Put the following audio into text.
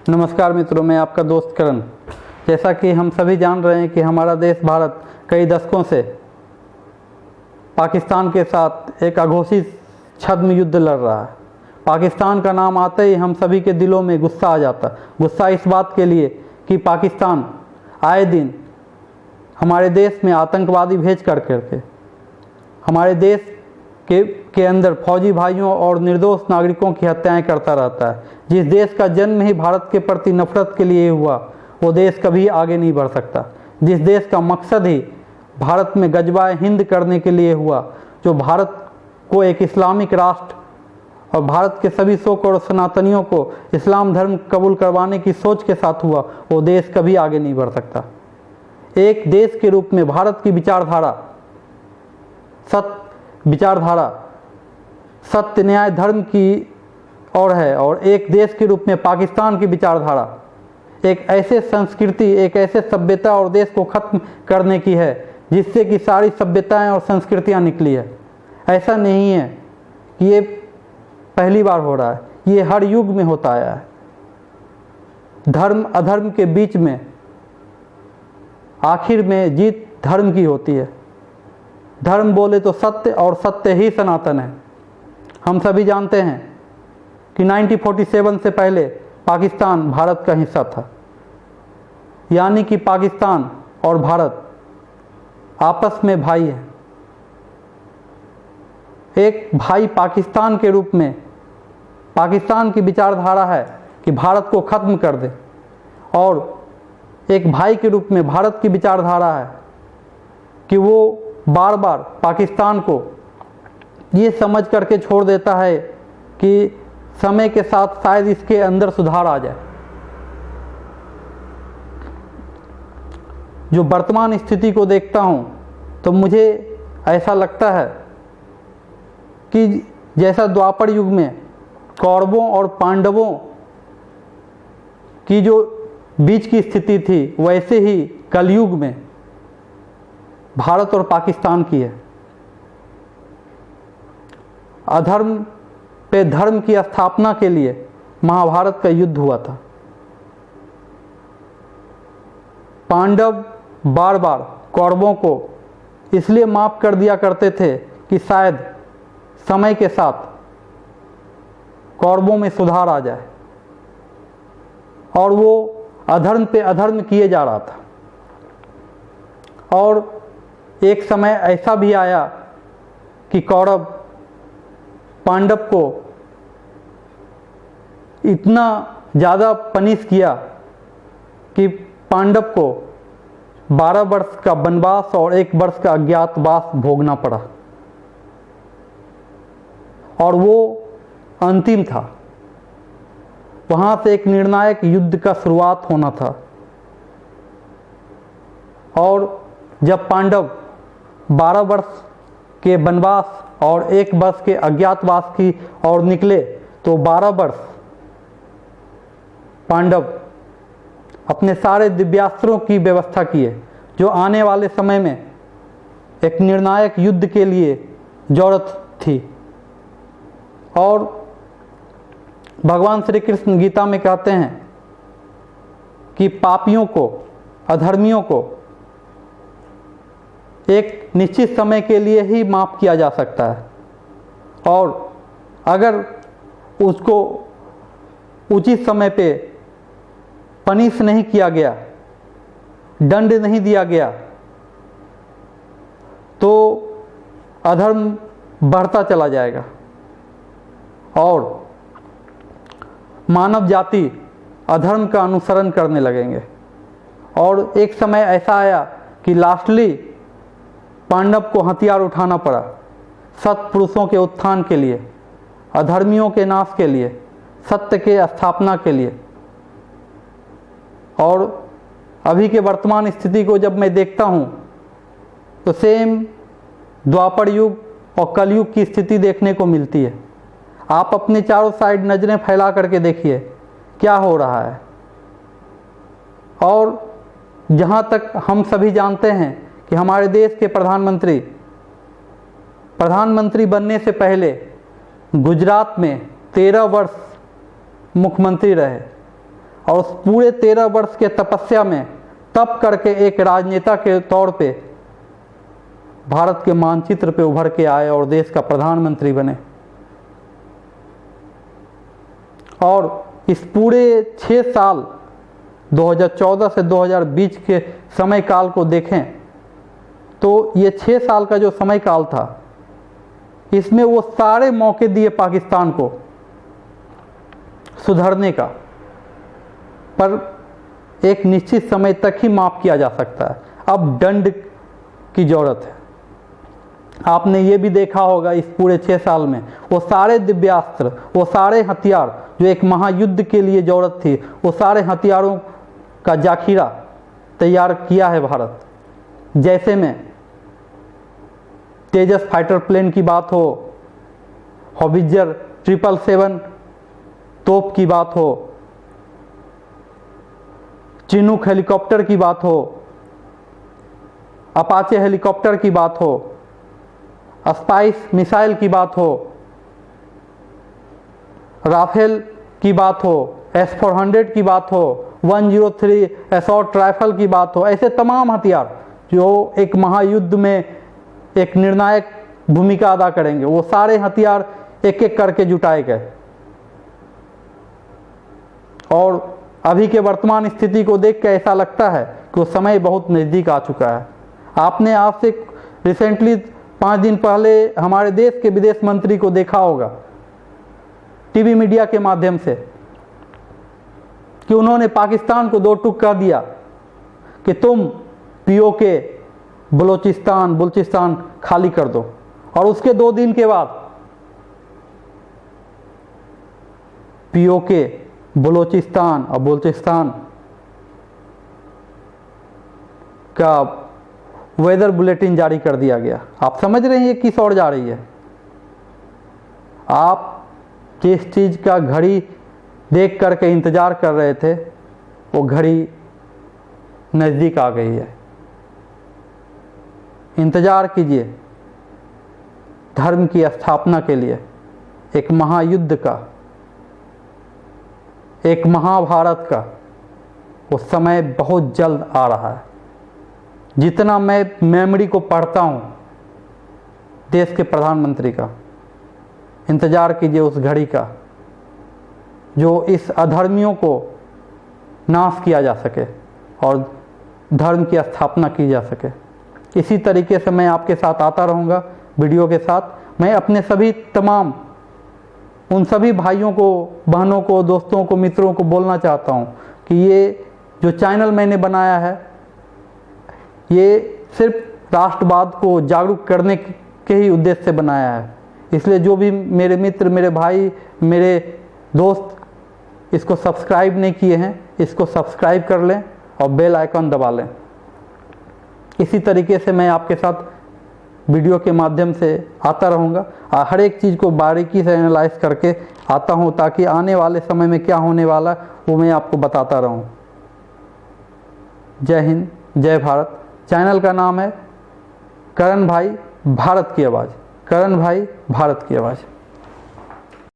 नमस्कार मित्रों, मैं आपका दोस्त करण। जैसा कि हम सभी जान रहे हैं कि हमारा देश भारत कई दशकों से पाकिस्तान के साथ एक अघोषित छद्म युद्ध लड़ रहा है। पाकिस्तान का नाम आते ही हम सभी के दिलों में गुस्सा आ जाता। गुस्सा इस बात के लिए कि पाकिस्तान आए दिन हमारे देश में आतंकवादी भेज करके हमारे देश के अंदर फौजी भाइयों और निर्दोष नागरिकों की हत्याएं करता रहता है। जिस देश का जन्म ही भारत के प्रति नफरत के लिए हुआ, वो देश कभी आगे नहीं बढ़ सकता। जिस देश का मकसद ही भारत में गजवाए हिंद करने के लिए हुआ, जो भारत को एक इस्लामिक राष्ट्र और भारत के सभी 100 करोड़ सनातनियों को इस्लाम धर्म कबूल करवाने की सोच के साथ हुआ, वो देश कभी आगे नहीं बढ़ सकता। एक देश के रूप में भारत की विचारधारा सत्य न्याय धर्म की ओर है, और एक देश के रूप में पाकिस्तान की विचारधारा एक ऐसे संस्कृति, एक ऐसे सभ्यता और देश को खत्म करने की है जिससे कि सारी सभ्यताएं और संस्कृतियां निकली है। ऐसा नहीं है कि ये पहली बार हो रहा है, ये हर युग में होता आया है। धर्म अधर्म के बीच में आखिर में जीत धर्म की होती है। धर्म बोले तो सत्य, और सत्य ही सनातन है। हम सभी जानते हैं कि 1947 से पहले पाकिस्तान भारत का हिस्सा था, यानी कि पाकिस्तान और भारत आपस में भाई हैं। एक भाई पाकिस्तान के रूप में पाकिस्तान की विचारधारा है कि भारत को खत्म कर दे, और एक भाई के रूप में भारत की विचारधारा है कि वो बार बार पाकिस्तान को ये समझ करके छोड़ देता है कि समय के साथ शायद इसके अंदर सुधार आ जाए। जो वर्तमान स्थिति को देखता हूँ तो मुझे ऐसा लगता है कि जैसा द्वापर युग में कौरवों और पांडवों की जो बीच की स्थिति थी, वैसे ही कलयुग में भारत और पाकिस्तान की है। अधर्म पे धर्म की स्थापना के लिए महाभारत का युद्ध हुआ था। पांडव बार बार कौरवों को इसलिए माफ कर दिया करते थे कि शायद समय के साथ कौरवों में सुधार आ जाए, और वो अधर्म पे अधर्म किए जा रहा था। और एक समय ऐसा भी आया कि कौरव पांडव को इतना ज़्यादा पनिश किया कि पांडव को 12 वर्ष का वनवास और 1 वर्ष का अज्ञातवास भोगना पड़ा, और वो अंतिम था। वहाँ से एक निर्णायक युद्ध का शुरुआत होना था, और जब पांडव 12 वर्ष के वनवास और 1 वर्ष के अज्ञातवास की ओर निकले, तो 12 वर्ष पांडव अपने सारे दिव्यास्त्रों की व्यवस्था किए, जो आने वाले समय में एक निर्णायक युद्ध के लिए जरूरत थी। और भगवान श्री कृष्ण गीता में कहते हैं कि पापियों को, अधर्मियों को एक निश्चित समय के लिए ही माफ किया जा सकता है, और अगर उसको उचित समय पे पनिश नहीं किया गया, दंड नहीं दिया गया, तो अधर्म बढ़ता चला जाएगा और मानव जाति अधर्म का अनुसरण करने लगेंगे। और एक समय ऐसा आया कि लास्टली पांडव को हथियार उठाना पड़ा सत्पुरुषों के उत्थान के लिए, अधर्मियों के नाश के लिए, सत्य के स्थापना के लिए। और अभी के वर्तमान स्थिति को जब मैं देखता हूँ तो सेम द्वापर युग और कलयुग की स्थिति देखने को मिलती है। आप अपने चारों साइड नज़रें फैला करके देखिए क्या हो रहा है। और जहाँ तक हम सभी जानते हैं कि हमारे देश के प्रधानमंत्री बनने से पहले गुजरात में 13 वर्ष मुख्यमंत्री रहे, और उस पूरे 13 वर्ष के तपस्या में तप करके एक राजनेता के तौर पे भारत के मानचित्र पे उभर के आए और देश का प्रधानमंत्री बने। और इस पूरे 6 साल 2014 से 2020 के समय काल को देखें तो ये 6 साल का जो समय काल था, इसमें वो सारे मौके दिए पाकिस्तान को सुधरने का, पर एक निश्चित समय तक ही माफ किया जा सकता है। अब दंड की जरूरत है। आपने ये भी देखा होगा इस पूरे 6 साल में वो सारे दिव्यास्त्र, वो सारे हथियार जो एक महायुद्ध के लिए जरूरत थी, वो सारे हथियारों का जाखिरा तैयार किया है भारत। जैसे में तेजस फाइटर प्लेन की बात हो, हॉवित्जर 777 तोप की बात हो, चिनूक हेलीकॉप्टर की बात हो, अपाचे हेलीकॉप्टर की बात हो, स्पाइस मिसाइल की बात हो, राफेल की बात हो, S-400 की बात हो, 103 असॉल्ट राइफल की बात हो, ऐसे तमाम हथियार जो एक महायुद्ध में एक निर्णायक भूमिका अदा करेंगे, वो सारे हथियार एक एक करके जुटाए गए। और अभी के वर्तमान स्थिति को देख के ऐसा लगता है कि वो समय बहुत नज़दीक आ चुका है। आपने आज से रिसेंटली 5 दिन पहले हमारे देश के विदेश मंत्री को देखा होगा टीवी मीडिया के माध्यम से कि उन्होंने पाकिस्तान को 2 टुक कर दिया कि तुम POK बलूचिस्तान खाली कर दो। और उसके 2 दिन के बाद POK बलूचिस्तान और बलूचिस्तान का वेदर बुलेटिन जारी कर दिया गया। आप समझ रहे हैं ये किस ओर जा रही है। आप जिस चीज़ का घड़ी देख करके इंतज़ार कर रहे थे, वो घड़ी नज़दीक आ गई है। इंतज़ार कीजिए धर्म की स्थापना के लिए, एक महायुद्ध का, एक महाभारत का। वो समय बहुत जल्द आ रहा है। जितना मैं मेमोरी को पढ़ता हूँ देश के प्रधानमंत्री का, इंतज़ार कीजिए उस घड़ी का जो इस अधर्मियों को नाश किया जा सके और धर्म की स्थापना की जा सके। इसी तरीके से मैं आपके साथ आता रहूँगा वीडियो के साथ। मैं अपने सभी तमाम उन सभी भाइयों को, बहनों को, दोस्तों को, मित्रों को बोलना चाहता हूँ कि ये जो चैनल मैंने बनाया है, ये सिर्फ राष्ट्रवाद को जागरूक करने के ही उद्देश्य से बनाया है। इसलिए जो भी मेरे मित्र, मेरे भाई, मेरे दोस्त इसको सब्सक्राइब नहीं किए हैं, इसको सब्सक्राइब कर लें और बेल आइकन दबा लें। इसी तरीके से मैं आपके साथ वीडियो के माध्यम से आता रहूँगा। हर एक चीज़ को बारीकी से एनालाइज करके आता हूँ ताकि आने वाले समय में क्या होने वाला वो मैं आपको बताता रहूँ। जय हिंद, जय भारत। चैनल का नाम है करण भाई भारत की आवाज़। करण भाई भारत की आवाज़।